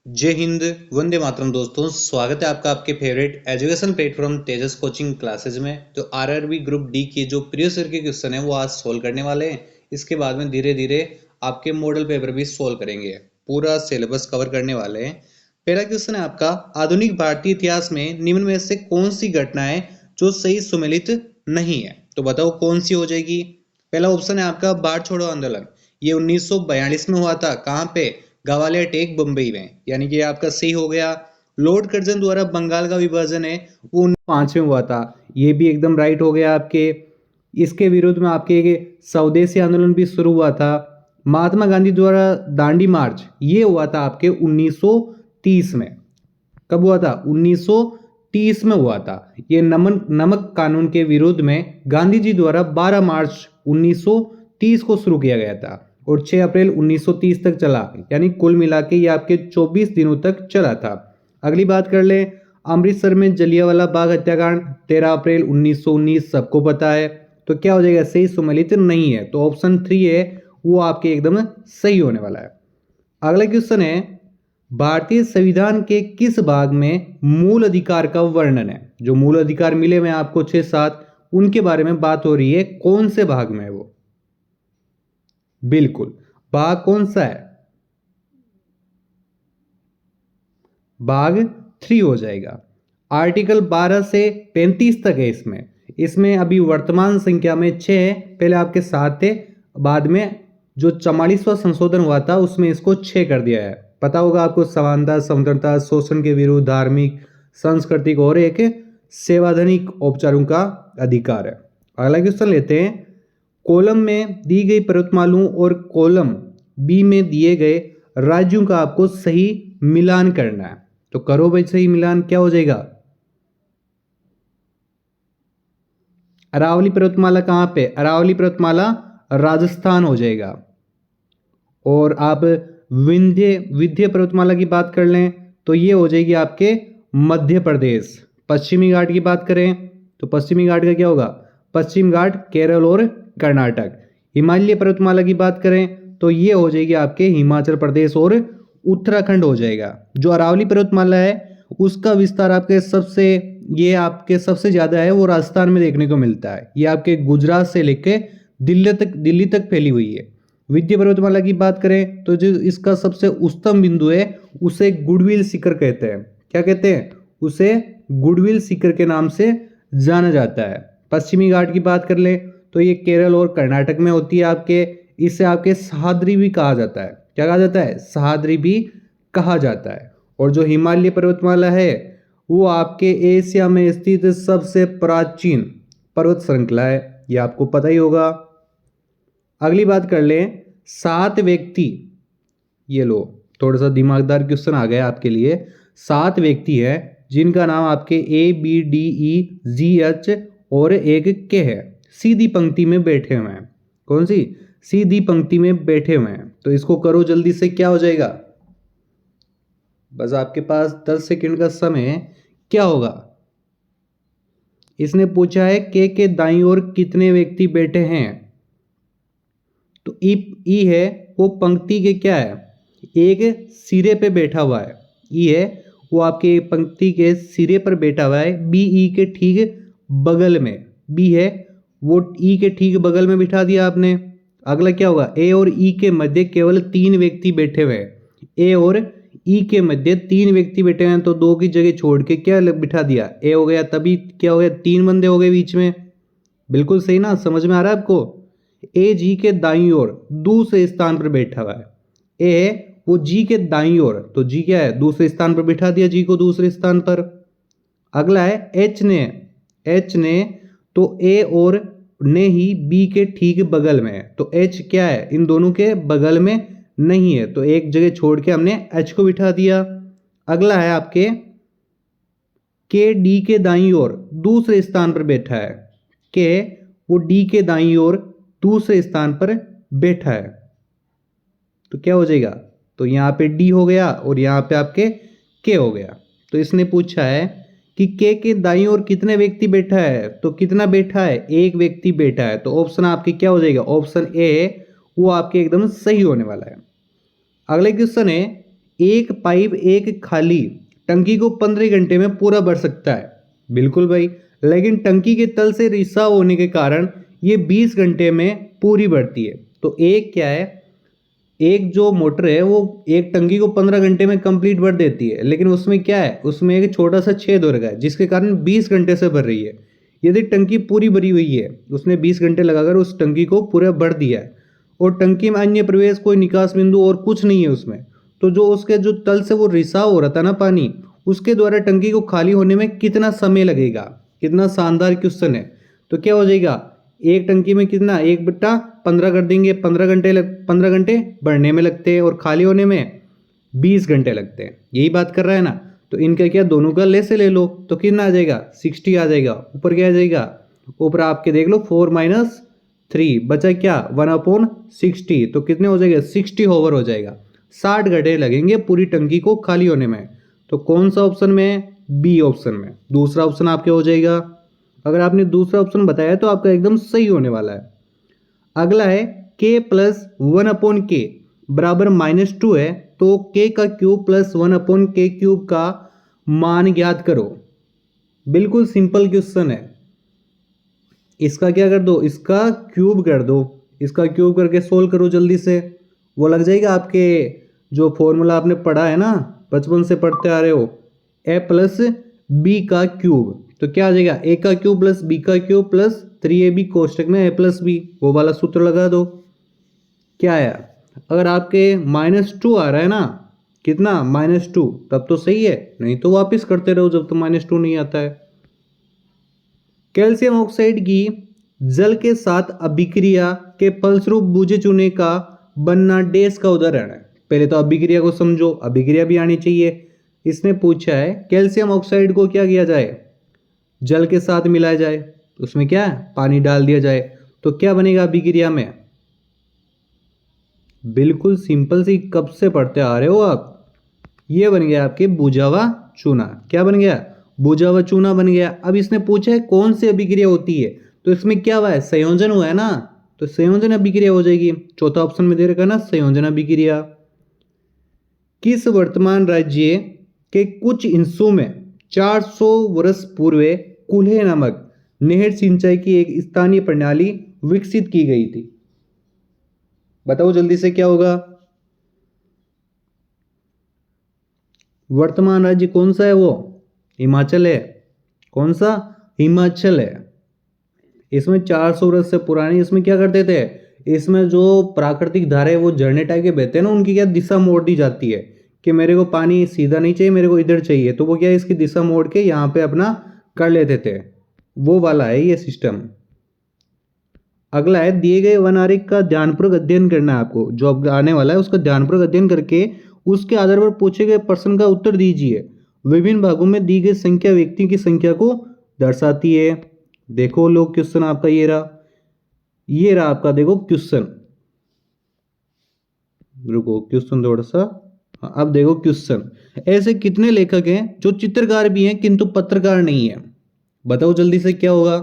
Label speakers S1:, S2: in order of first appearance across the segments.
S1: जय हिंद। वंदे मातरम दोस्तों, स्वागत है आपका आपके फेवरेट एजुकेशन प्लेटफॉर्म तेजस कोचिंग क्लासेज में। तो आरआरबी ग्रुप डी के जो प्रीवियस ईयर के क्वेश्चन है वो आज सोल्व करने वाले हैं। इसके बाद में धीरे धीरे आपके मॉडल पेपर भी सोल्व करेंगे, पूरा सिलेबस कवर करने वाले हैं। पहला क्वेश्चन है आपका, आधुनिक भारतीय इतिहास में निम्न में से कौन सी घटना है जो सही सुमेलित नहीं है? तो बताओ कौन सी हो जाएगी। पहला ऑप्शन है आपका भारत छोड़ो आंदोलन। ये 1942 में हुआ था। कहाँ पे? ग्वालियर टेक बम्बई में, यानी कि आपका सही हो गया। लॉर्ड कर्जन द्वारा बंगाल का विभाजन है वो 1905 में हुआ था। ये भी एकदम राइट हो गया आपके। इसके विरोध में आपके एक स्वदेशी आंदोलन भी शुरू हुआ था। महात्मा गांधी द्वारा दांडी मार्च ये हुआ था आपके 1930 में। कब हुआ था? 1930 में हुआ था। ये नमक कानून के विरोध में गांधी जी द्वारा 12 मार्च 1930 को शुरू किया गया था और 6 अप्रैल 1930 तक चला, यानी कुल मिला के ये आपके 24 दिनों तक चला था। अगली बात कर ले, अमृतसर में जलियांवाला बाग हत्याकांड 13 अप्रैल 1919 सबको पता है। तो क्या हो जाएगा? सही सुमेलित नहीं है, तो ऑप्शन 3 है वो आपके एकदम सही होने वाला है। अगला क्वेश्चन है, भारतीय संविधान के किस भाग में मूल अधिकार का वर्णन है? जो मूल अधिकार मिले हुए आपको 6-7, उनके बारे में बात हो रही है। कौन से भाग में है वो? बिल्कुल, भाग कौन सा है? भाग 3 हो जाएगा। आर्टिकल 12 से 35 तक है इसमें। इसमें अभी वर्तमान संख्या में 6 है, पहले आपके 7 थे, बाद में जो 44वां संशोधन हुआ था उसमें इसको 6 कर दिया है। पता होगा आपको, समानता, समतंत्रता, शोषण के विरुद्ध, धार्मिक, सांस्कृतिक और एक संवैधानिक औपचारों का अधिकार है। अगला क्वेश्चन लेते हैं, कॉलम में दी गई पर्वतमालाओं और कॉलम बी में दिए गए राज्यों का आपको सही मिलान करना है। तो करो भाई सही मिलान। क्या हो जाएगा? अरावली पर्वतमाला कहां पे? अरावली पर्वतमाला राजस्थान हो जाएगा। और आप विंध्य विंध्य पर्वतमाला की बात कर लें तो ये हो जाएगी आपके मध्य प्रदेश। पश्चिमी घाट की बात करें तो पश्चिमी घाट का क्या होगा? पश्चिम घाट केरल और कर्नाटक। हिमालय पर्वतमाला की बात करें तो ये हो जाएगी आपके हिमाचल प्रदेश और उत्तराखंड हो जाएगा। जो अरावली पर्वतमाला है उसका विस्तार आपके सबसे ज्यादा है वो राजस्थान में देखने को मिलता है। ये आपके गुजरात से लेके दिल्ली तक फैली हुई है। विंध्य पर्वतमाला की बात करें तो जो इसका सबसे उच्चतम बिंदु है उसे गुडविल शिखर कहते हैं। क्या कहते हैं? उसे गुडविल शिखर के नाम से जाना जाता है। पश्चिमी घाट की बात कर ले तो ये केरल और कर्नाटक में होती है आपके। इसे आपके सह्याद्री भी कहा जाता है। क्या कहा जाता है? सह्याद्री भी कहा जाता है। और जो हिमालय पर्वतमाला है वो आपके एशिया में स्थित सबसे प्राचीन पर्वत श्रृंखला है। ये आपको पता ही होगा। अगली बात कर लें, 7 व्यक्ति, ये लो थोड़ा सा दिमागदार क्वेश्चन आ गया आपके लिए। 7 व्यक्ति है जिनका नाम आपके ABDEGH और एक के है, सीधी पंक्ति में बैठे हुए हैं। कौन सी? सीधी पंक्ति में बैठे हुए हैं। तो इसको करो जल्दी से। क्या हो जाएगा? बस आपके पास 10 सेकंड का समय है। क्या होगा? इसने पूछा है के दाईं ओर कितने व्यक्ति बैठे हैं। तो ई है वो पंक्ति के क्या है? एक सिरे पे बैठा हुआ है। ई है वो आपके पंक्ति के सिरे पर बैठा हुआ है। बी ई के ठीक बगल में, बी है वो ई के ठीक बगल में बिठा दिया आपने। अगला क्या होगा? ए और ई के मध्य केवल 3 व्यक्ति बैठे हुए हैं। ए और ई के मध्य 3 व्यक्ति बैठे हैं तो 2 की जगह छोड़ के क्या बिठा दिया? ए हो गया। तभी क्या हो गया? 3 बंदे हो गए बीच में। बिल्कुल सही ना? समझ में आ रहा है आपको? ए जी के दाईं ओर दूसरे स्थान पर बैठा हुआ है। ए है वो जी के दाईं ओर, तो जी क्या है? दूसरे स्थान पर बिठा दिया जी को दूसरे स्थान पर। अगला है एच ने तो ए और ने ही बी के ठीक बगल में है। तो एच क्या है? इन दोनों के बगल में नहीं है, तो एक जगह छोड़ के हमने एच को बिठा दिया। अगला है आपके के डी के दाईं ओर दूसरे स्थान पर बैठा है। के वो डी के दाईं ओर दूसरे स्थान पर बैठा है। तो क्या हो जाएगा? तो यहां पे डी हो गया और यहां पे आपके के हो गया। तो इसने पूछा है कि के दाईं ओर कितने व्यक्ति बैठा है। तो कितना बैठा है? एक व्यक्ति बैठा है। तो ऑप्शन आपके क्या हो जाएगा? ऑप्शन ए वो आपके एकदम सही होने वाला है। अगले क्वेश्चन है, एक पाइप एक खाली टंकी को 15 घंटे में पूरा भर सकता है। बिल्कुल भाई, लेकिन टंकी के तल से रिसाव होने के कारण ये 20 घंटे में पूरी भरती है। तो एक क्या है, एक जो मोटर है वो एक टंकी को 15 घंटे में कंप्लीट भर देती है, लेकिन उसमें क्या है, उसमें एक छोटा सा छेद हो रखा है जिसके कारण 20 घंटे से भर रही है। यदि टंकी पूरी भरी हुई है, उसने 20 घंटे लगाकर उस टंकी को पूरा भर दिया है और टंकी में अन्य प्रवेश कोई निकास बिंदु और कुछ नहीं है उसमें, तो जो उसके जो तल से वो रिसाव हो रहा था ना पानी, उसके द्वारा टंकी को खाली होने में कितना समय लगेगा। कितना शानदार क्वेश्चन है। तो क्या हो जाएगा, एक टंकी में कितना, 1/15 कर देंगे, 15 घंटे भरने में लगते हैं और खाली होने में 20 घंटे लगते हैं। यही बात कर रहा है ना। तो इनका क्या, दोनों का ले से ले लो तो कितना आ जाएगा, 60 आ जाएगा। ऊपर क्या आ जाएगा, ऊपर आपके देख लो 4 - 3 बचा क्या, 1/60। तो कितने हो जाएगा, 60 ओवर हो जाएगा। 60 घंटे लगेंगे पूरी टंकी को खाली होने में। तो कौन सा ऑप्शन में है, बी ऑप्शन में। दूसरा ऑप्शन आपके हो जाएगा। अगर आपने दूसरा ऑप्शन बताया तो आपका एकदम सही होने वाला है। अगला है k+1/k बराबर -2 है, तो k का क्यूब प्लस 1/k क्यूब का मान ज्ञात करो। बिल्कुल सिंपल क्वेश्चन है। इसका क्या कर दो, इसका क्यूब कर दो। इसका क्यूब करके सोल्व करो जल्दी से। वो लग जाएगा आपके, जो फॉर्मूला आपने पढ़ा है ना, बचपन से पढ़ते आ रहे हो, a+b का क्यूब। तो क्या आ जाएगा, a का क्यूब प्लस b का क्यूब प्लस 3ab कोष्टक में a+b, वो वाला सूत्र लगा दो। क्या आया, अगर आपके -2 आ रहा है ना, कितना, -2, तब तो सही है, नहीं तो वापिस करते रहो जब तो -2 नहीं आता है। कैल्शियम ऑक्साइड की जल के साथ अभिक्रिया के फलस्वरूप बूझे चूने का बनना डैश का उदाहरण है। पहले तो अभिक्रिया को समझो, अभिक्रिया भी आनी चाहिए। इसने पूछा है कैल्शियम ऑक्साइड को क्या किया जाए, जल के साथ मिलाया जाए, उसमें क्या है, पानी डाल दिया जाए, तो क्या बनेगा अभिक्रिया में। बिल्कुल सिंपल सी, कब से पढ़ते आ रहे हो आप। ये बन गया आपके बुझा हुआ चूना। क्या बन गया, बुझा हुआ चूना बन गया। अब इसने पूछा है कौन सी अभिक्रिया होती है, तो इसमें क्या हुआ है, संयोजन हुआ है ना, तो संयोजन अभिक्रिया हो जाएगी। चौथा ऑप्शन में दे रखा ना, संयोजन अभिक्रिया। किस वर्तमान राज्य के कुछ हिस्सों में 400 वर्ष पूर्व कुल्हे नामक नहर सिंचाई की एक स्थानीय प्रणाली विकसित की गई थी। बताओ जल्दी से क्या होगा। वर्तमान राज्य कौन सा है, वो हिमाचल है। कौन सा, हिमाचल है। इसमें 400 वर्ष से पुरानी, इसमें क्या करते थे, इसमें जो प्राकृतिक धारा वो झरने टाइप के बहते हैं ना, उनकी क्या दिशा मोड़ दी जाती है कि मेरे को पानी सीधा नहीं चाहिए, मेरे को इधर चाहिए, तो वो क्या इसकी दिशा मोड़ के यहाँ पे अपना कर लेते थे। वो वाला है ये सिस्टम। अगला है, दिए गए वन आरेख का ध्यानपूर्वक अध्ययन करना है आपको। जो अब आने वाला है उसका ध्यानपूर्वक अध्ययन करके उसके आधार पर पूछे गए प्रश्न का उत्तर दीजिए। विभिन्न भागों में दी गई संख्या व्यक्ति की संख्या को दर्शाती है। देखो लोग, क्वेश्चन आपका ये रहा आपका, देखो क्वेश्चन। रुको क्वेश्चन थोड़ा सा, हाँ, अब देखो क्वेश्चन। ऐसे कितने लेखक हैं जो चित्रकार भी हैं किंतु पत्रकार नहीं है। बताओ जल्दी से क्या होगा।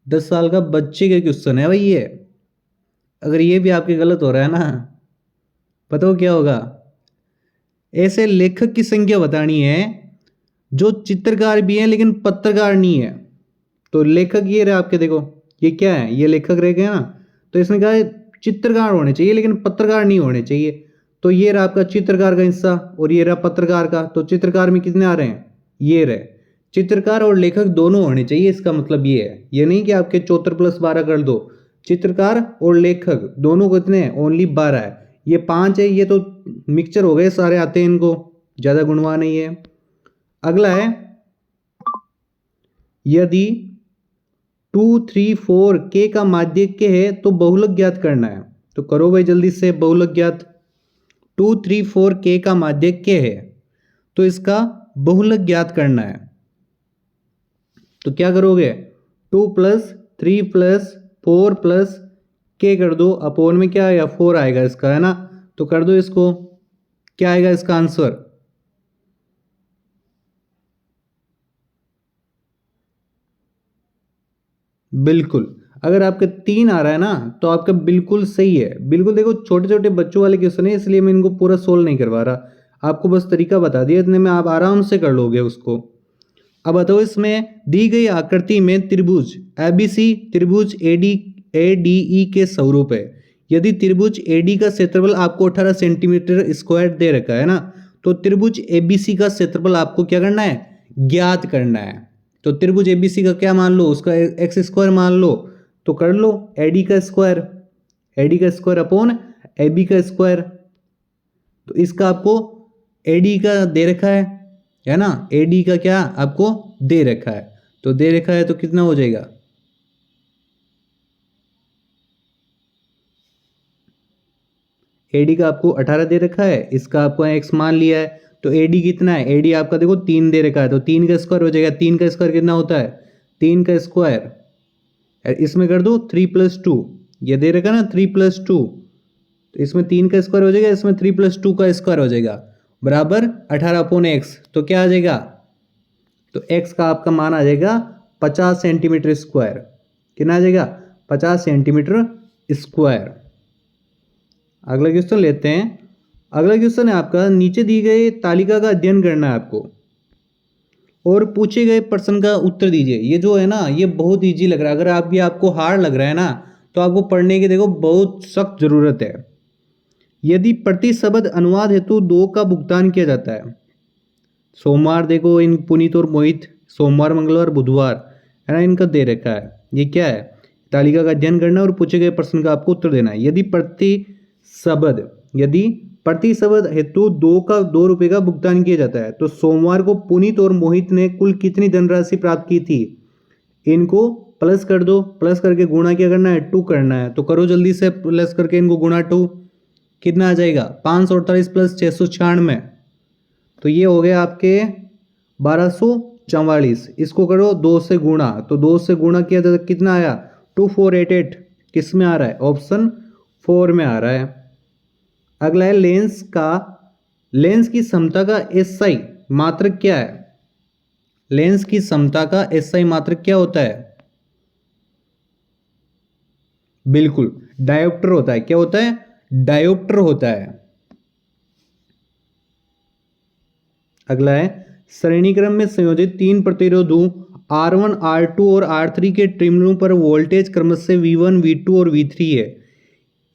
S1: 10 साल का बच्चे के क्वेश्चन है भाई ये। अगर ये भी आपके गलत हो रहा है ना, बताओ क्या होगा। ऐसे लेखक की संख्या बतानी है जो चित्रकार भी हैं लेकिन पत्रकार नहीं है। तो लेखक ये रहे आपके, देखो ये क्या है, ये लेखक रह गए ना। तो इसने कहा है चित्रकार होने चाहिए लेकिन पत्रकार नहीं होने चाहिए। तो ये रहा आपका चित्रकार का हिस्सा और ये रहा पत्रकार का। तो चित्रकार में कितने आ रहे हैं, ये रहे। चित्रकार और लेखक दोनों होने चाहिए, इसका मतलब ये है। ये नहीं कि आपके 74 + 12 कर दो। चित्रकार और लेखक दोनों को इतने ओनली 12 है। ये 5 है, ये तो मिक्सचर हो गए, सारे आते हैं इनको, ज़्यादा गुणवा नहीं है। अगला है, यदि 2 3 4 के का माध्य के है तो बहुलक ज्ञात करना है। तो करो भाई जल्दी से बहुलक ज्ञात। 2 3 4 के का माध्य के है तो इसका बहुलक ज्ञात करना है। तो क्या करोगे, 2 + 3 + 4 + के कर दो, अपोन में क्या आएगा, 4 आएगा इसका, है ना। तो कर दो इसको, क्या आएगा इसका आंसर। बिल्कुल। अगर आपका 3 आ रहा है ना तो आपका बिल्कुल सही है। बिल्कुल देखो छोटे छोटे बच्चों वाले क्वेश्चन है, इसलिए मैं इनको पूरा सोल्व नहीं करवा रहा, आपको बस तरीका बता दिया, इतने में आप आराम से कर लोगे उसको। अब बताओ इसमें दी गई आकृति में त्रिभुज एबीसी त्रिभुज एडीई के स्वरूप है। यदि त्रिभुज एडी का क्षेत्रफल आपको 18 सेंटीमीटर स्क्वायर दे रखा है ना, तो त्रिभुज एबीसी का क्षेत्रफल आपको क्या करना है, ज्ञात करना है। तो त्रिभुज एबीसी का क्या मान लो, उसका एक्स स्क्वायर मान लो, तो कर लो एडी का स्क्वायर अपॉन एबी का स्क्वायर। तो इसका आपको एडी का दे रखा है ना, एडी का क्या आपको दे रखा है, तो दे रखा है तो कितना हो जाएगा, एडी का आपको 18 दे रखा है, इसका आपको एक्स मान लिया है, तो एडी कितना है, एडी आपका देखो 3 दे रखा है, तो 3 का स्क्वायर हो जाएगा। 3 का स्क्वायर कितना होता है, 3 का स्क्वायर, इसमें कर दो 3+2, ये दे रखा ना 3+2, तो इसमें 3 का स्क्वायर हो जाएगा, इसमें 3+2 का स्क्वायर हो जाएगा, बराबर 18/x। तो क्या आ जाएगा, तो x का आपका मान आ जाएगा 50 सेंटीमीटर स्क्वायर। कितना आ जाएगा, 50 सेंटीमीटर स्क्वायर। अगला क्वेश्चन लेते हैं। अगला क्वेश्चन है आपका, नीचे दी गई तालिका का अध्ययन करना है आपको और पूछे गए प्रश्न का उत्तर दीजिए। ये जो है ना ये बहुत इजी लग रहा है, अगर आप भी आपको हार्ड लग रहा है ना तो आपको पढ़ने की देखो बहुत सख्त जरूरत है। यदि प्रति शब्द अनुवाद हेतु 2 का भुगतान किया जाता है, सोमवार देखो इन पुनीत और मोहित, सोमवार मंगलवार बुधवार है ना, इनका दे रखा है, ये क्या है, तालिका का अध्ययन करना और पूछे गए प्रश्न का आपको उत्तर देना है। यदि प्रति शब्द हेतु 2 रुपए का भुगतान किया जाता है, तो सोमवार को पुनीत और मोहित ने कुल कितनी धनराशि प्राप्त की थी। इनको प्लस कर दो, प्लस करके गुणा क्या करना है, 2 करना है, तो करो जल्दी से, प्लस करके इनको गुणा 2, कितना आ जाएगा 548 प्लस 696, तो ये हो गया आपके 1244। इसको करो 2 से गुणा, तो 2 से गुणा किया तो कितना आया 2488, किस में आ रहा है, ऑप्शन 4 में आ रहा है। अगला है लेंस की समता का एसआई मात्रक क्या है। लेंस की समता का एसआई मात्रक क्या होता है, बिल्कुल डायोप्टर होता है। क्या होता है, डायोप्टर होता है। अगला है, श्रेणी क्रम में संयोजित 3 प्रतिरोधों R1 R2 और R3 के टर्मिनलों पर वोल्टेज क्रमशः V1 V2 और V3 है।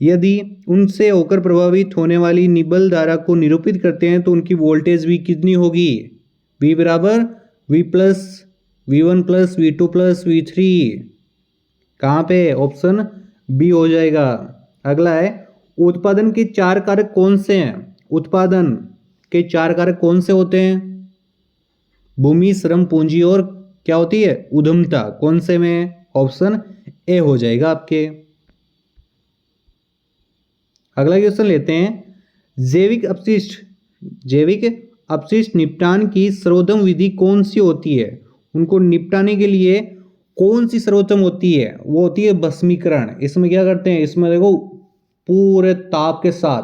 S1: यदि उनसे होकर प्रभावित होने वाली निबल धारा को निरूपित करते हैं तो उनकी वोल्टेज भी कितनी होगी, V बराबर V plus V1 plus V2 plus V3, कहाँ पे, ऑप्शन बी हो जाएगा। अगला है, उत्पादन के 4 कारक कौन से हैं। उत्पादन के 4 कारक कौन से होते हैं, भूमि, श्रम, पूंजी और क्या होती है, उद्यमता, कौन से में, ऑप्शन ए हो जाएगा आपके। अगला क्वेश्चन लेते हैं, जैविक अपशिष्ट निपटान की सर्वोत्तम विधि कौन सी होती है। उनको निपटाने के लिए कौन सी सर्वोत्तम होती है, वो होती है भस्मीकरण। इसमें क्या करते हैं, इसमें देखो पूरे ताप के साथ,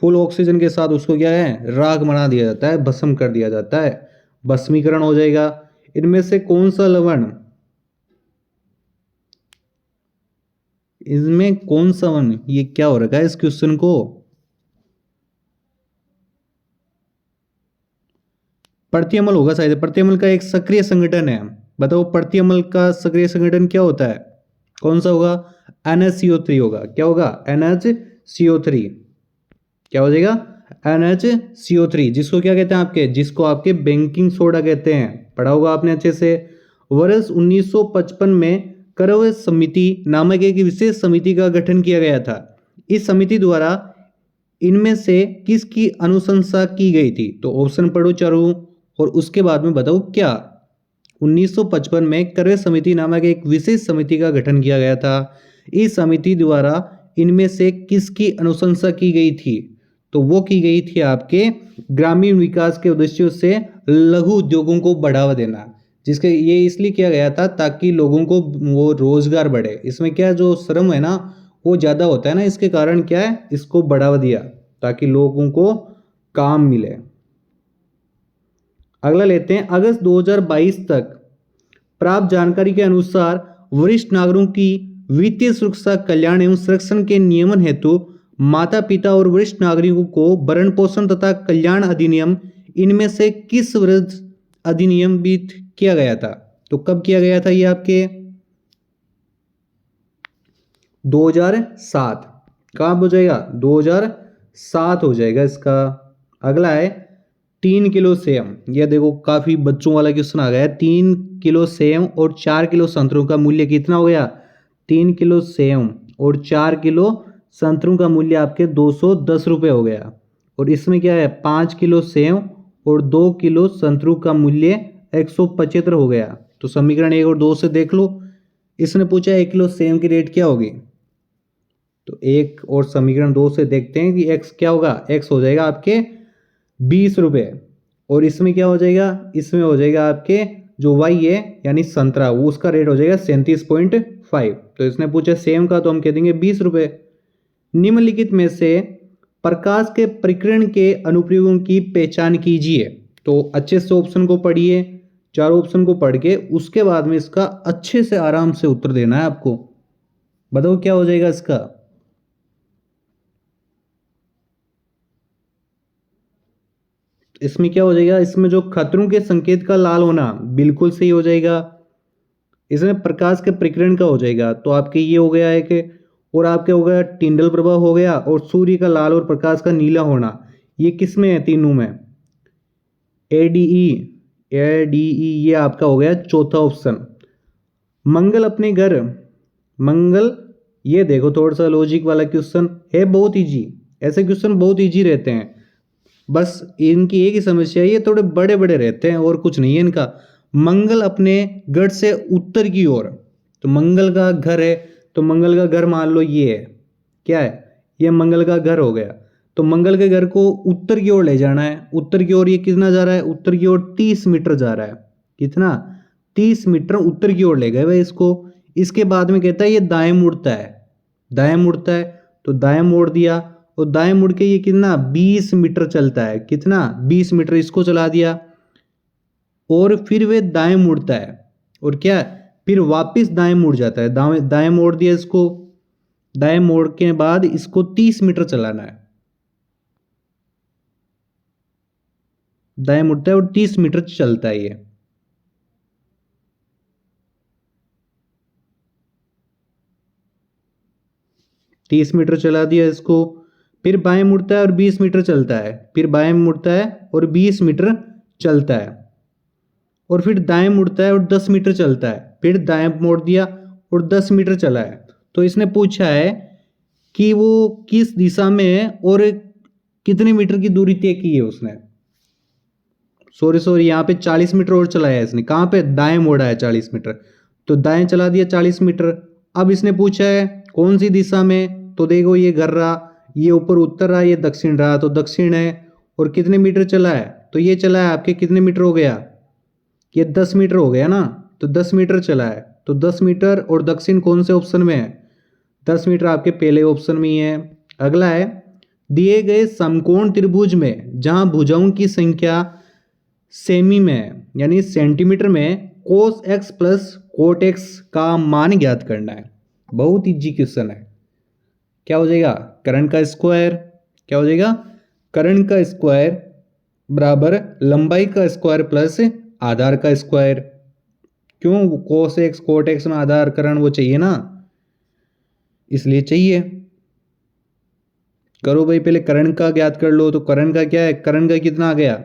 S1: फुल ऑक्सीजन के साथ उसको क्या है, राख बना दिया जाता है, भस्म कर दिया जाता है, भस्मीकरण हो जाएगा। इनमें से कौन सा लवण, इसमें कौन सा वन, ये क्या हो रखा है इस क्वेश्चन को, प्रतिअमल होगा शायद। प्रतिअमल का एक सक्रिय संगठन है, बताओ प्रतिअमल का सक्रिय संगठन क्या होता है, कौन सा होगा, NaCO3 होगा। क्या होगा, NaCO3, क्या हो जाएगा, NaCO3, जिसको क्या कहते हैं आपके, जिसको आपके बेकिंग सोडा कहते हैं, पढ़ा होगा आपने अच्छे से। वर्ष 1955 में करव समिति नामक एक विशेष समिति का गठन किया गया था। इस समिति द्वारा इनमें से किसकी अनुशंसा की गई थी, तो ऑप्शन पढ़ो चारों और उसके बाद में बताओ क्या। 1955 में करवे समिति नामक एक विशेष समिति का गठन किया गया था। इस समिति द्वारा इनमें से किसकी अनुशंसा की गई थी, तो वो की गई थी आपके ग्रामीण विकास के उद्देश्यों से लघु उद्योगों को बढ़ावा देना, जिसके ये इसलिए किया गया था ताकि लोगों को वो रोजगार बढ़े। इसमें क्या जो श्रम है ना वो ज़्यादा होता है ना, इसके कारण क्या है, इसको बढ़ावा दिया ताकि लोगों को काम मिले। अगला लेते हैं, अगस्त 2022 तक प्राप्त जानकारी के अनुसार वरिष्ठ नागरिकों की वित्तीय सुरक्षा कल्याण एवं संरक्षण के नियमन हेतु माता पिता और वरिष्ठ नागरिकों को भरण पोषण तथा कल्याण अधिनियम इनमें से किस वृद्ध अधिनियम वित्त किया गया था? तो कब किया गया था ये आपके 2007। कब हो जाएगा 2007 हो जाएगा इसका। अगला है 3 किलो सेम। यह देखो काफी बच्चों वाला क्वेश्चन आ गया है। 3 किलो सेम और 4 किलो संतरों का मूल्य कितना हो गया? 3 किलो सेम और 4 किलो संतरों का मूल्य आपके 210 रुपये हो गया। और इसमें क्या है 5 किलो सेम और 2 किलो संतरों का मूल्य 175 हो गया। तो समीकरण 1 और 2 से देख लो। इसने पूछा 1 किलो सेम की रेट क्या होगी? तो 1 और समीकरण 2 से देखते हैं कि x क्या होगा। x हो जाएगा आपके 20 रुपये। और इसमें क्या हो जाएगा? इसमें हो जाएगा आपके जो y है यानी संतरा, वो उसका रेट हो जाएगा 37.5। तो इसने पूछा सेम का, तो हम कह देंगे 20 रुपये। निम्नलिखित में से प्रकाश के प्रकीर्णन के अनुप्रयोगों की पहचान कीजिए। तो अच्छे से ऑप्शन को पढ़िए, चारों ऑप्शन को पढ़ के उसके बाद में इसका अच्छे से आराम से उत्तर देना है आपको। बताओ क्या हो जाएगा इसका? इसमें क्या हो जाएगा? इसमें जो खतरों के संकेत का लाल होना बिल्कुल सही हो जाएगा। इसमें प्रकाश के प्रकीर्णन का हो जाएगा। तो आपके ये हो गया है कि, और आपके हो गया टिंडल प्रभाव हो गया, और सूर्य का लाल और प्रकाश का नीला होना। ये किस में है? तीनों में। एडीई ये आपका हो गया चौथा ऑप्शन। मंगल अपने घर, मंगल, ये देखो थोड़ा सा लॉजिक वाला क्वेश्चन है, बहुत इजी। ऐसे क्वेश्चन बहुत इजी रहते हैं, बस इनकी एक ही समस्या है, ये थोड़े बड़े बड़े रहते हैं और कुछ नहीं है इनका। मंगल अपने गढ़ से उत्तर की ओर, तो मंगल का घर है, तो मंगल का घर मान लो ये है, क्या है? ये मंगल का घर हो गया। तो मंगल के घर को उत्तर की ओर ले जाना है। उत्तर की ओर ये कितना जा रहा है? उत्तर की ओर 30 मीटर जा रहा है। कितना? 30 मीटर उत्तर की ओर ले गए भाई इसको। इसके बाद में कहता है ये दाएं मुड़ता है, दाएं मुड़ता है, तो दाएं मोड़ दिया, और दाएं मुड़ के ये कितना 20 मीटर चलता है। कितना? 20 मीटर इसको चला दिया, और फिर वे दाएं मुड़ता है, और क्या, फिर वापस दाएं मुड़ जाता है। दाएं दाएं मोड़ दिया इसको, दाएं मोड़ के बाद इसको 30 मीटर चलाना है। दाएं मुड़ता है और 30 मीटर चलता है ये। तीस मीटर चला दिया इसको, फिर बाएं मुड़ता है और 20 मीटर चलता है, फिर बाएं मुड़ता है और 20 मीटर चलता है, और फिर दाएं मुड़ता है और 10 मीटर चलता है, फिर दाएं मोड़ दिया और 10 मीटर चला है। तो इसने पूछा है कि वो किस दिशा में है और कितने मीटर की दूरी तय की है उसने। सॉरी यहाँ पे 40 मीटर और चलाया है इसने। कहाँ पे? दाएं मोड़ा है 40 मीटर, तो दाएं चला दिया 40 मीटर। अब इसने पूछा है कौन सी दिशा में, तो देखो ये घर रहा, ये ऊपर उत्तर रहा, ये दक्षिण रहा, तो दक्षिण है। और कितने मीटर चला है? तो ये चला है आपके कितने मीटर हो गया? ये 10 मीटर हो गया ना, तो 10 मीटर चला है। तो 10 मीटर और दक्षिण कौन से ऑप्शन में है? 10 मीटर आपके पहले ऑप्शन में ही है। अगला है दिए गए समकोण त्रिभुज में जहां भुजाओं की संख्या सेमी में यानी सेंटीमीटर में cos x plus cot x का मान ज्ञात करना है। बहुत इजी क्वेश्चन है। क्या हो जाएगा? कर्ण का स्क्वायर। क्या हो जाएगा? कर्ण का स्क्वायर बराबर लंबाई का स्क्वायर प्लस आधार का स्क्वायर। क्यों? कोस एक्स कोट एक्स में आधार कर्ण वो चाहिए ना, इसलिए चाहिए। करो भाई, पहले कर्ण का ज्ञात कर लो। तो कर्ण का क्या है? कर्ण का कितना आ गया?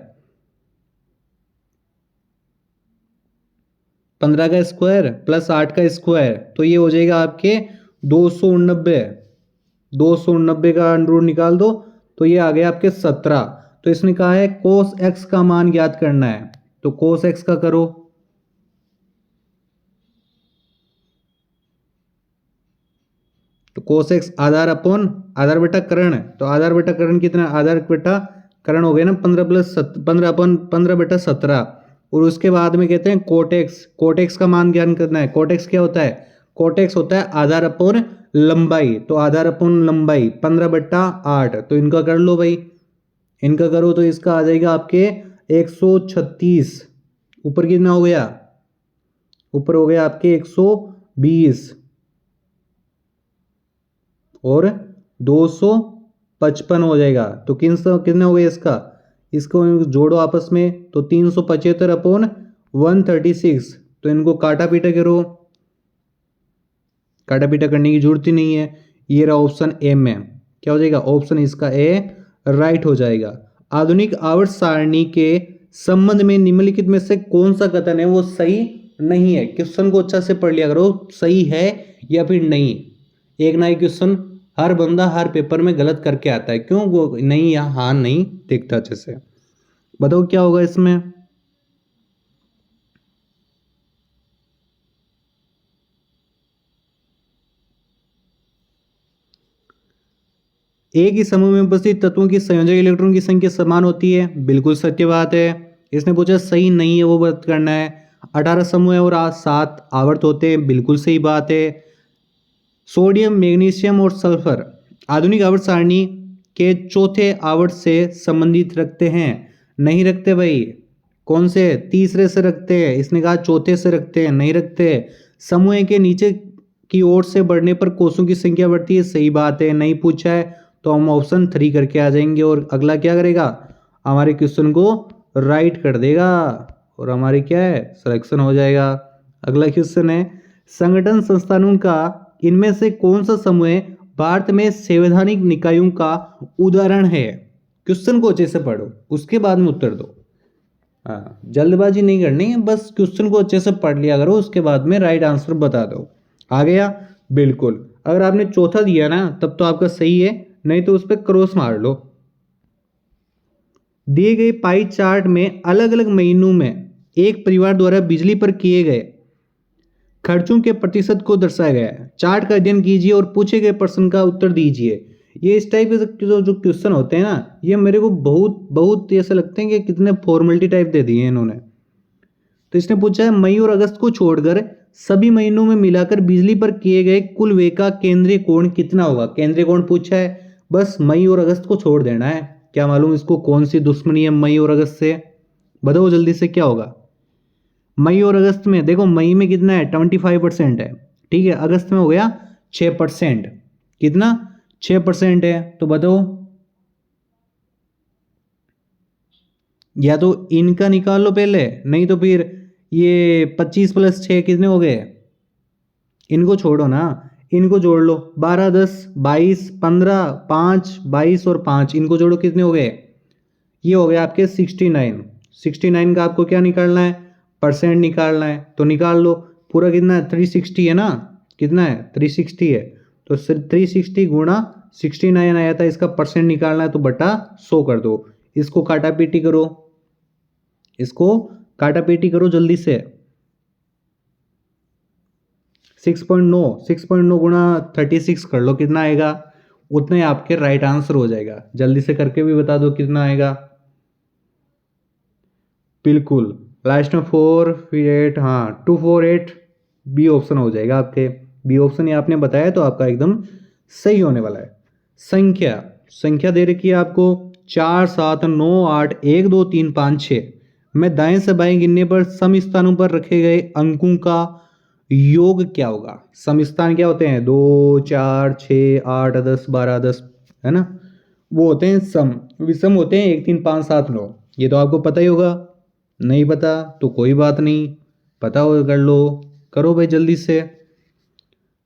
S1: 15 का स्क्वायर प्लस 8 का स्क्वायर, तो ये हो जाएगा आपके 289। 289 का अंडर रूट निकाल दो, तो ये आ गया आपके 17। तो इसने कहा है कोस एक्स का मान ज्ञात करना है, तो कोस एक्स का करो। तो कोस एक्स आधार अपॉन आधार बटा कर्ण, तो आधार बटा कर्ण कितना? आधार बटा कर्ण हो गया ना 15 प्लस 15 अपॉन 15 बटा 17। और उसके बाद में कहते हैं कोटेक्स। कोटेक्स का मान ज्ञात करना है। कोटेक्स क्या होता है? कोटेक्स होता है आधार अपॉन लंबाई, तो आधार अपॉन लंबाई 15 बट्टा 8। तो इनका कर लो भाई, इनका करो तो इसका आ जाएगा आपके 136। ऊपर कितना हो गया? ऊपर हो गया आपके 120। और 255 हो जाएगा। तो कितने हो गए इसको जोड़ो आपस में, तो 375 अपॉन 136। तो इनको काटा पीटा करो, काटा पीटा करने की जरूरत ही नहीं है। ये रहा ऑप्शन ए में, क्या हो जाएगा, ऑप्शन इसका ए राइट हो जाएगा। आधुनिक आवर्त सारणी के संबंध में निम्नलिखित में से कौन सा कथन है वो सही नहीं है। क्वेश्चन को अच्छा से पढ़ लिया करो, सही है या फिर नहीं। एक ना एक क्वेश्चन हर बंदा हर पेपर में गलत करके आता है, क्यों, वो नहीं या हाँ नहीं देखता अच्छे से। बताओ क्या होगा इसमें। एक ही समूह में उपस्थित तत्वों की संयोजक इलेक्ट्रॉन की संख्या समान होती है, बिल्कुल सत्य बात है। इसने पूछा सही नहीं है वो बात करना है। 18 समूह है और 7 आवर्त होते हैं, बिल्कुल सही बात है। सोडियम, मैग्नीशियम और सल्फर आधुनिक आवर्त सारणी के चौथे आवर्त से संबंधित रखते हैं, नहीं रखते भाई। कौन से, तीसरे से रखते हैं। इसने कहा चौथे से रखते हैं, नहीं रखते। समूह के नीचे की ओर से बढ़ने पर कोषों की संख्या बढ़ती है, सही बात है, नहीं पूछा है तो हम ऑप्शन 3 करके आ जाएंगे। और अगला क्या करेगा, हमारे क्वेश्चन को राइट कर देगा और हमारे क्या है, सिलेक्शन हो जाएगा। अगला क्वेश्चन है, संगठन संस्थानों का इनमें से कौन सा समूह भारत में संवैधानिक निकायों का उदाहरण है। क्वेश्चन को अच्छे से पढ़ो, उसके बाद में उत्तर दो। हाँ, जल्दबाजी नहीं करनी है, बस क्वेश्चन को अच्छे से पढ़ लिया करो, उसके बाद में राइट आंसर बता दो। आ गया, बिल्कुल। अगर आपने चौथा दिया ना तब तो आपका सही है, नहीं तो उस पर क्रॉस मार लो। दिए गए पाई चार्ट में अलग अलग महीनों में एक परिवार द्वारा बिजली पर किए गए खर्चों के प्रतिशत को दर्शाया गया है। चार्ट का अध्ययन कीजिए और पूछे गए प्रश्न का उत्तर दीजिए। ये इस टाइप के जो क्वेश्चन होते हैं ना, ये मेरे को बहुत बहुत ऐसे लगते हैं कि कितने फॉर्मेलिटी टाइप दे दिए हैं इन्होंने। तो इसने पूछा है मई और अगस्त को छोड़कर सभी महीनों में मिलाकर बिजली पर किए गए कुल व्यय का केंद्रीय कोण कितना होगा। केंद्रीय कोण पूछा है, बस मई और अगस्त को छोड़ देना है। क्या मालूम इसको कौन सी दुश्मनी है मई और अगस्त से, बताओ जल्दी से क्या होगा। मई और अगस्त में देखो, मई में कितना है, 25% है, ठीक है। अगस्त में हो गया 6%, कितना, 6% है। तो बताओ, या तो इनका निकाल लो पहले, नहीं तो फिर ये 25 + 6 कितने हो गए, इनको छोड़ो ना, इनको जोड़ लो। 12, 10, 22, 15, 5, 22 और 5 इनको जोड़ो, कितने हो गए, ये हो गए आपके 69। 69 का आपको क्या निकालना है, परसेंट निकालना है। तो निकाल लो, पूरा कितना है, 360 है ना, कितना है, 360 है। तो 360 गुणा 69 आया था, इसका परसेंट निकालना है तो बटा 100 कर दो। इसको काटा पीटी करो, इसको काटा पीटी करो जल्दी से। 6.9 गुणा 36 कर लो, कितना आएगा, उतने आपके राइट आंसर हो जाएगा। जल्दी से करके भी बता दो कितना आएगा। बिल्कुल, लास्ट में 4 फिर 8, हाँ 248 बी ऑप्शन हो जाएगा आपके। बी ऑप्शन ये आपने बताया तो आपका एकदम सही होने वाला है। संख्या संख्या दे रखी है आपको 4, 7, 9, 8, 1, 2, 3, 5, 6 में दाएं से बाएं गिनने पर सम स्थानों पर रखे गए अंकों का योग क्या होगा। सम स्थान क्या होते हैं, 2, 4, 6, 8, 10, 12, 10, है ना, वो होते हैं सम। विषम होते हैं 1, 3, 5, 7, 9। ये तो आपको पता ही होगा, नहीं पता तो कोई बात नहीं, पता हो कर लो, करो भाई जल्दी से।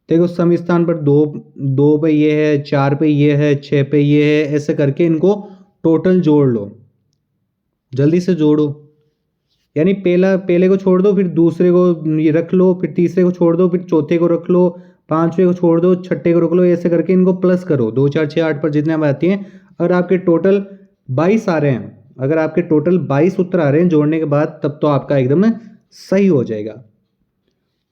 S1: देखो सम स्थान पर 2 पे ये है, 4 पे ये है, 6 पे ये है, ऐसे करके इनको टोटल जोड़ लो, जल्दी से जोड़ो। यानी पहले को छोड़ दो, फिर दूसरे को ये रख लो, फिर तीसरे को छोड़ दो, फिर चौथे को रख लो, पांचवे को छोड़ दो, छठे को रख लो, ऐसे करके इनको प्लस करो। 2, 4, 6, 8 पर जितने आती हैं। अगर आपके टोटल 22 आ रहे हैं, अगर आपके टोटल 22 उत्तर आ रहे हैं जोड़ने के बाद, तब तो आपका एकदम सही हो जाएगा।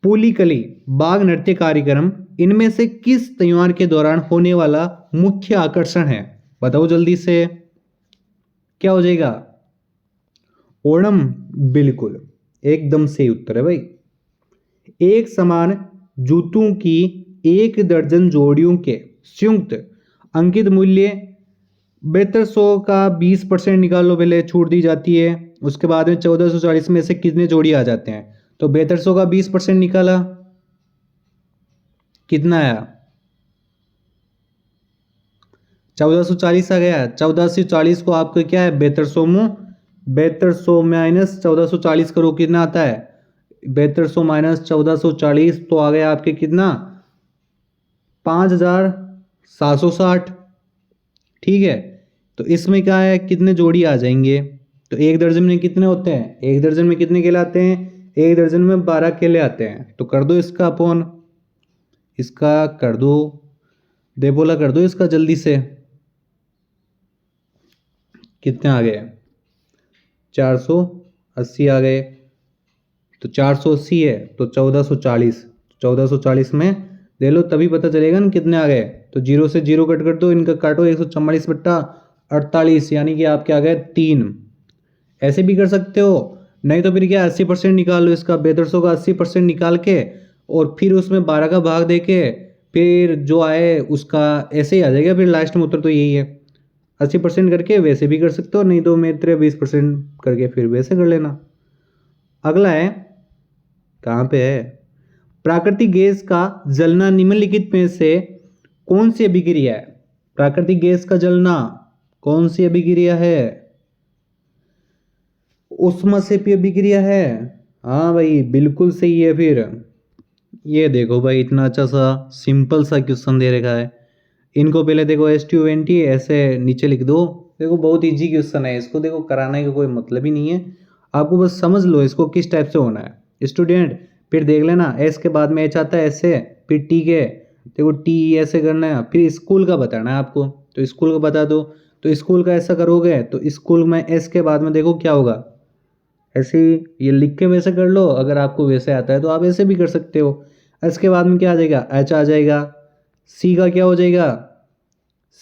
S1: पुलिकली बाघ नृत्य कार्यक्रम इनमें से किस त्योहार के दौरान होने वाला मुख्य आकर्षण है, बताओ जल्दी से, क्या हो जाएगा, ओणम। बिल्कुल, एकदम सही उत्तर है भाई। एक समान जूतों की 1 दर्जन जोड़ियों के संयुक्त अंकित मूल्य 7200 का 20% निकालो, पहले छूट दी जाती है। उसके बाद में 1440 में से कितने जोड़ी आ जाते हैं, तो 7200 का 20% निकाला, कितना आया, 1440 आ गया। 1440 को आपको क्या है 7200 में 7200 माइनस 1440 करो कितना आता है 7200 माइनस 1440 तो आ गया आपके कितना 5760। ठीक है, तो इसमें क्या है कितने जोड़ी आ जाएंगे। तो एक दर्जन में कितने होते हैं, एक दर्जन में कितने केले आते हैं, एक दर्जन में 12 केले आते हैं। तो कर दो इसका अपॉन, इसका कर दो देबोला कर दो इसका जल्दी से। कितने आ गए 480 आ गए। तो 480 है तो 1440, 1440 में ले लो तभी पता चलेगा ना कितने आ गए। तो जीरो से जीरो कट कर दो, इनका काटो 144/48 यानी कि आपके आ गए 3। ऐसे भी कर सकते हो, नहीं तो फिर क्या 80% निकाल लो इसका, 4200 का 80% निकाल के और फिर उसमें 12 का भाग दे के फिर जो आए उसका ऐसे ही आ जाएगा। फिर लास्ट में उत्तर तो यही है। 80% करके वैसे भी कर सकते हो, नहीं तो मैं तेरे 20% करके फिर वैसे कर लेना। अगला है, कहाँ पे है, प्राकृतिक गैस का जलना निम्नलिखित में से कौन सी अभिक्रिया है। प्राकृतिक गैस का जलना कौन सी अभिक्रिया है, उष्माक्षेपी अभिक्रिया है। हाँ भाई बिल्कुल सही है। फिर ये देखो भाई इतना अच्छा सा सिंपल सा क्वेश्चन दे रखा है। इनको पहले देखो STUNT ऐसे नीचे लिख दो। देखो बहुत इजी क्वेश्चन है, इसको देखो कराने का कोई मतलब ही नहीं है, आपको बस समझ लो इसको किस टाइप से होना है स्टूडेंट। फिर देख लेना एस के बाद में एच आता है ऐसे, फिर टी के देखो टी ऐसे करना है, फिर स्कूल का बताना है आपको तो स्कूल का बता दो। तो स्कूल का ऐसा करोगे तो स्कूल में एस के बाद में देखो क्या होगा, ऐसे ही ये लिख के वैसे कर लो, अगर आपको वैसे आता है तो आप ऐसे भी कर सकते हो। इसके बाद में क्या आ जाएगा एच आ जाएगा। सी का क्या हो जाएगा,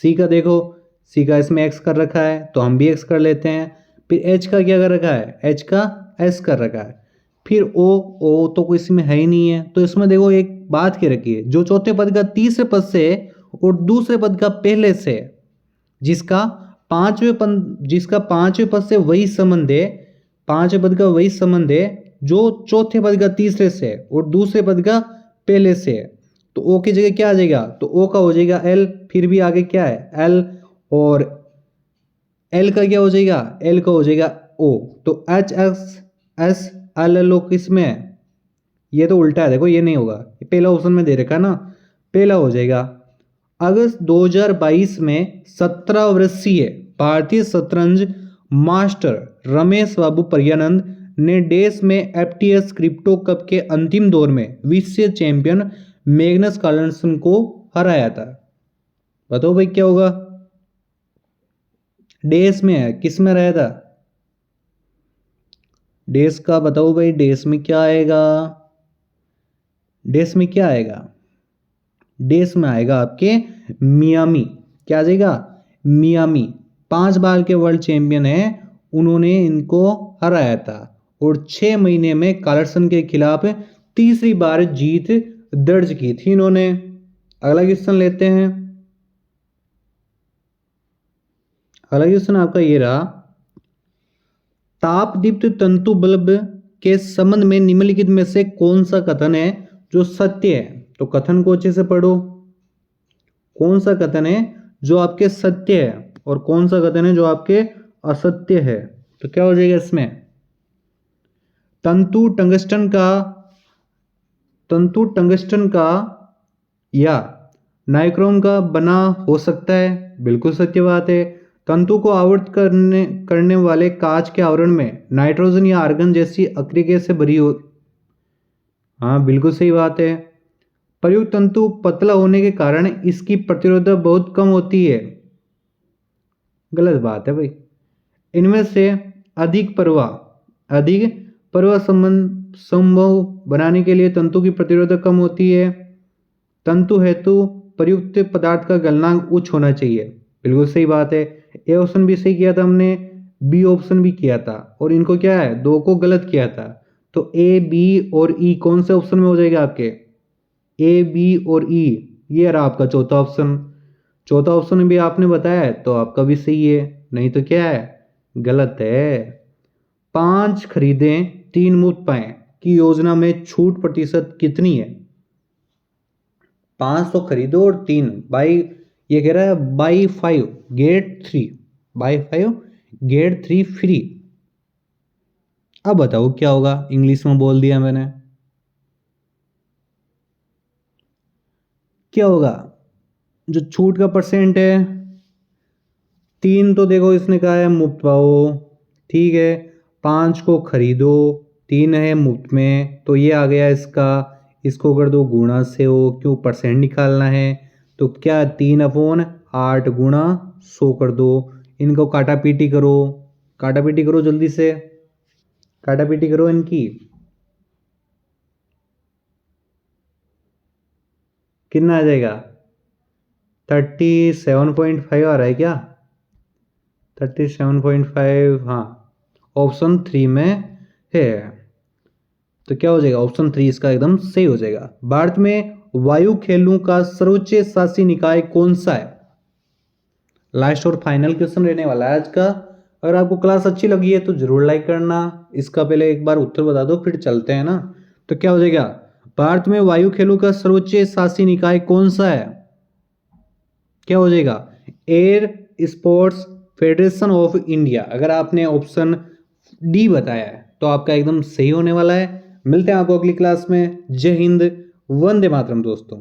S1: सी का देखो सी का इसमें एक्स कर रखा है तो हम भी एक्स कर लेते हैं। फिर एच का क्या कर रखा है, एच का एस कर रखा है। फिर ओ तो कोई इसमें है ही नहीं है, तो इसमें देखो एक बात क्या रखी है, जो चौथे पद का तीसरे पद से और दूसरे पद का पहले से, जिसका पांचवें पद से वही संबंध है, पांचवें पद का वही संबंध है जो चौथे पद का तीसरे से और दूसरे पद का पहले से है। तो ओ की जगह क्या आ जाएगा, तो ओ का हो जाएगा एल, फिर भी आगे क्या है एल, और एल का क्या हो जाएगा, एल का हो जाएगा ओ। तो H X S L L O किस में है, ये तो उल्टा है देखो, ये नहीं होगा, पहला ऑप्शन में दे रखा है ना, पहला हो जाएगा। अगस्त 2022 में 17 वर्षीय भारतीय शतरंज मास्टर रमेश बाबू प्रज्ञानंद ने देश में FTS क्रिप्टो कप के अंतिम दौर में विश्व चैंपियन मैग्नस कार्लसन को हराया था। बताओ भाई क्या होगा, देश में है, किस में हराया था, देश का बताओ भाई, देश में क्या आएगा, देश में क्या आएगा, देश में आएगा आपके मियामी। क्या आ जाएगा मियामी, 5 बार के वर्ल्ड चैंपियन है, उन्होंने इनको हराया था और 6 महीने में कार्लसन के खिलाफ तीसरी बार जीत दर्ज की थी इन्होंने। अगला क्वेश्चन लेते हैं, अगला क्वेश्चन आपका ये रहा, तापदीप्त तंतु बल्ब के संबंध में निम्नलिखित में से कौन सा कथन है जो सत्य है। तो कथन को अच्छे से पढ़ो, कौन सा कथन है जो आपके सत्य है और कौन सा कथन है जो आपके असत्य है। तो क्या हो जाएगा इसमें, तंतु टंगस्टन का या नाइक्रोम का बना हो सकता है, बिल्कुल सत्य बात है। तंतु को आवृत करने वाले कांच के आवरण में नाइट्रोजन या आर्गन जैसी अक्रिय गैस से भरी हो, हाँ बिल्कुल सही बात है। प्रयुक्त तंतु पतला होने के कारण इसकी प्रतिरोधकता बहुत कम होती है, गलत बात है भाई। इनमें से अधिक प्रवाह संभव बनाने के लिए तंतु की प्रतिरोधकता कम होती है। तंतु हेतु प्रयुक्त पदार्थ का गलनांक उच्च होना चाहिए, बिल्कुल सही बात है। ए ऑप्शन भी सही किया था हमने, बी ऑप्शन भी किया था, और इनको क्या है दो को गलत किया था। तो ए बी और ई कौन से ऑप्शन में हो जाएगा आपके, ए बी और ई, ये रहा आपका चौथा ऑप्शन। चौथा ऑप्शन भी आपने बताया है तो आपका भी सही है, नहीं तो क्या है गलत है। 5 खरीदें 3 मुफ्त पाएं की योजना में छूट प्रतिशत कितनी है। 500 खरीदो और 3 भाई, ये कह रहा है buy 5 get 3, buy 5 get 3 free. अब बताओ क्या होगा, इंग्लिश में बोल दिया मैंने, क्या होगा? जो छूट का परसेंट है 3, तो देखो इसने कहा है मुफ्त पाओ, ठीक है। 5 को खरीदो, 3 है मुफ्त में, तो ये आ गया इसका, इसको कर दो गुणा से, हो क्यों परसेंट निकालना है, तो क्या 3/8 गुणा 100 कर दो। इनको काटा पीटी करो, काटा पीटी करो जल्दी से, काटा पीटी करो इनकी। कितना आ जाएगा? 37.5 आ रहा है क्या? 37.5, हाँ ऑप्शन 3 में है। तो क्या हो जाएगा? ऑप्शन 3 इसका एकदम सही हो जाएगा। भारत में वायु खेलों का सर्वोच्च शासी निकाय कौन सा है? लास्ट और फाइनल क्वेश्चन रहने वाला है आज का। अगर आपको क्लास अच्छी लगी है तो जरूर लाइक करना। इसका पहले एक बार उत्तर बता दो फिर चलते हैं ना। तो क्या हो जाएगा? भारत में वायु खेलों का सर्वोच्च शासी निकाय कौन सा है? क्या हो जाएगा? Air sports federation of India. अगर आपने ऑप्शन डी बताया है तो आपका एकदम सही होने वाला है। मिलते हैं आपको अगली क्लास में। जय हिंद, वंदे मातरम दोस्तों।